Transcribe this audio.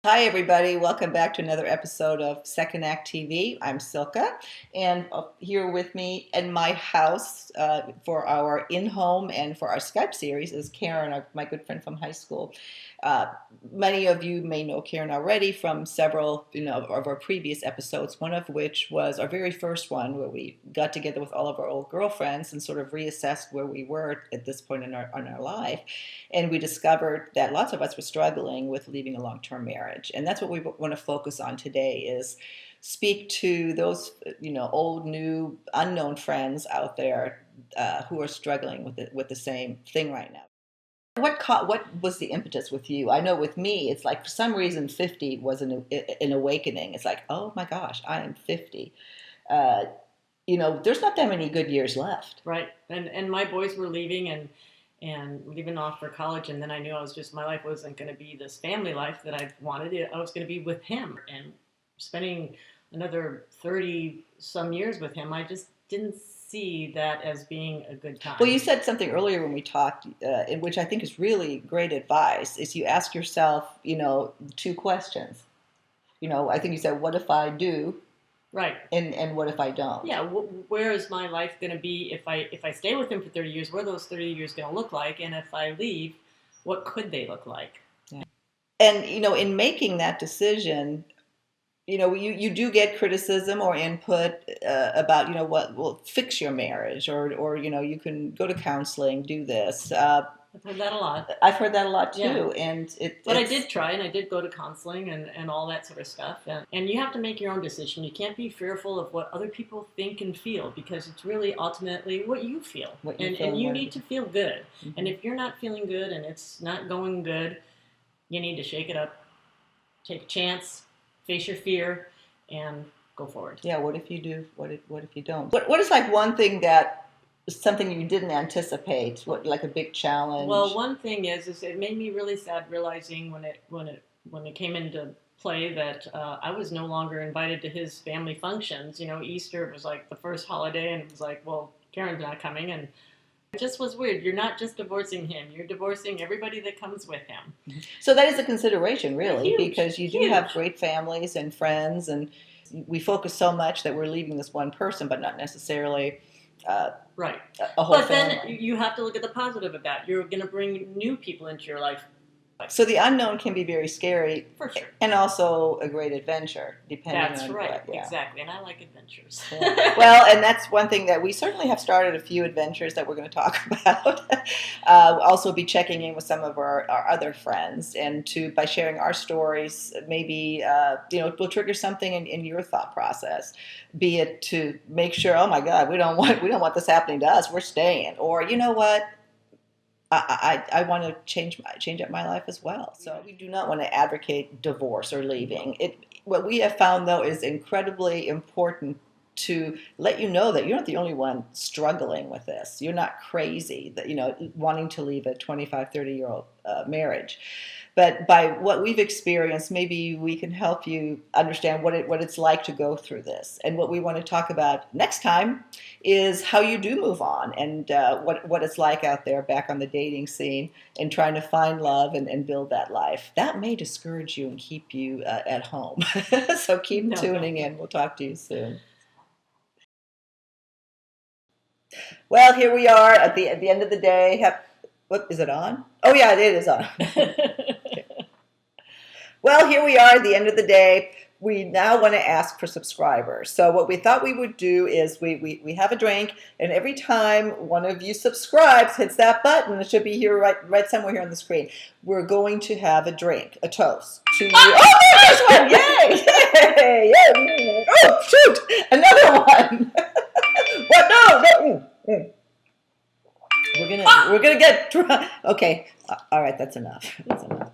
Hi, everybody. Welcome back to another episode of Second Act TV. I'm Silka, and here with me in my house for our in-home and for our Skype series is Karen, my good friend from high school. Uh, Many of you may know Karen already from several, of our previous episodes, one of which was our very first one where we got together with all of our old girlfriends and sort of reassessed where we were at this point in our life. And we discovered that lots of us were struggling with leaving a long-term marriage. And that's what we want to focus on today is speak to those, old, new, unknown friends out there who are struggling with the same thing right now. What was the impetus with you? I know with me, it's like for some reason 50 was an awakening. It's like, oh my gosh, I am 50. There's not that many good years left. Right. And my boys were leaving and leaving off for college, and then I knew my life wasn't going to be this family life that I wanted. I was going to be with him, and spending another 30 some years with him, I just didn't see that as being a good time. Well, you said something earlier when we talked, in which I think is really great advice, is you ask yourself, two questions. I think you said, what if I do? Right. And what if I don't? Yeah. Where is my life going to be if I stay with him for 30 years? What are those 30 years going to look like? And if I leave, what could they look like? Yeah. And, in making that decision, you do get criticism or input about, what will fix your marriage or you can go to counseling, do this. I've heard that a lot. I've heard that a lot too. Yeah. And But I did try, and I did go to counseling and all that sort of stuff. And you have to make your own decision. You can't be fearful of what other people think and feel, because it's really ultimately what you feel. And you need to feel good. Mm-hmm. And if you're not feeling good and it's not going good, you need to shake it up, take a chance, face your fear, and go forward. Yeah, what if you do? What if you don't? What is like one thing that something you didn't anticipate, like a big challenge? Well, one thing is it made me really sad realizing when it came into play that I was no longer invited to his family functions. Easter was like the first holiday, and it was like, well, Karen's not coming, and it just was weird. You're not just divorcing him; you're divorcing everybody that comes with him. So that is a consideration, really, huge, because you do have great families and friends, and we focus so much that we're leaving this one person, but not necessarily. Right. A whole but family. Then you have to look at the positive of that. You're going to bring new people into your life. So the unknown can be very scary. For sure. And also a great adventure, depending on That's right. Yeah. Exactly. And I like adventures. Yeah. Well, and that's one thing that we certainly have started a few adventures that we're going to talk about. We'll also be checking in with some of our other friends, and by sharing our stories, maybe we'll trigger something in your thought process. Be it to make sure, oh my God, we don't want this happening to us. We're staying, or you know what. I want to change up my life as well. So we do not want to advocate divorce or leaving. What we have found, though, is incredibly important to let you know that you're not the only one struggling with this. You're not crazy, that wanting to leave a 25, 30-year-old marriage. But by what we've experienced, maybe we can help you understand what it's like to go through this. And what we want to talk about next time is how you do move on, and what it's like out there back on the dating scene and trying to find love and build that life. That may discourage you and keep you at home. So keep tuning in. We'll talk to you soon. Well, here we are at the end of the day. What is it on? Oh yeah, it is on. Well, here we are at the end of the day. We now want to ask for subscribers. So what we thought we would do is we have a drink, and every time one of you subscribes, hits that button, it should be here right somewhere here on the screen. We're going to have a drink, a toast to you. Oh, there's one! Yay! Yay! Yay! Oh, shoot! Another one! What? No! We're gonna get drunk. Okay. All right. That's enough. That's enough.